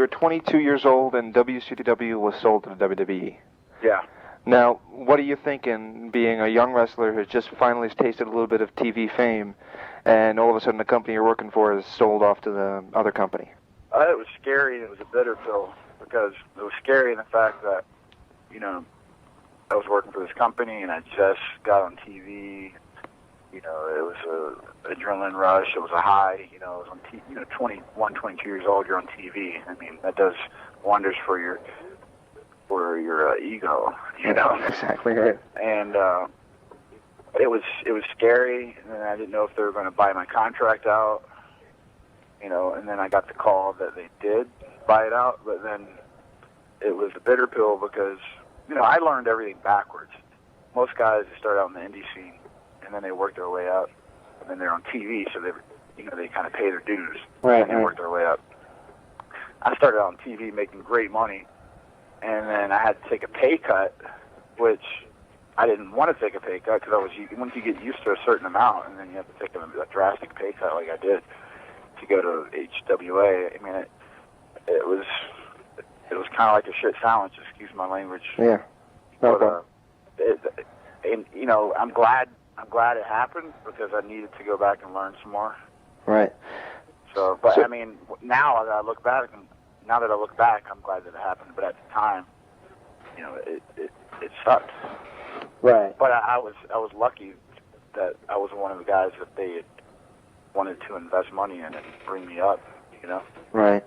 were 22 years old and WCW was sold to the WWE. Yeah. Now, what are you thinking, being a young wrestler who's just finally tasted a little bit of TV fame, and all of a sudden the company you're working for is sold off to the other company? It was scary, and it was a bitter pill, because it was scary in the fact that, you know, I was working for this company, and I just got on TV. You know, it was an adrenaline rush. It was a high. You know, it was on TV. You know, 21, 22 years old, you're on TV. I mean, that does wonders for your ego. You know, Exactly right. And it was scary, and then I didn't know if they were going to buy my contract out. You know, and then I got the call that they did buy it out, but then it was a bitter pill because, you know, I learned everything backwards. Most guys start out in the indie scene, and then they work their way up, and then they're on TV, so they kind of pay their dues, and they work their way up. I started out on TV making great money, and then I had to take a pay cut, which I didn't want to take a pay cut because once you get used to a certain amount, and then you have to take a drastic pay cut like I did to go to HWA. I mean, it was kind of like a shit sandwich. Excuse my language. Yeah. Okay. But, and you know, I'm glad it happened because I needed to go back and learn some more. Right. So, I mean, now that I look back, I'm glad that it happened. But at the time, you know, it sucked. Right. But I was lucky that I was one of the guys that they had wanted to invest money in and bring me up. You know. Right.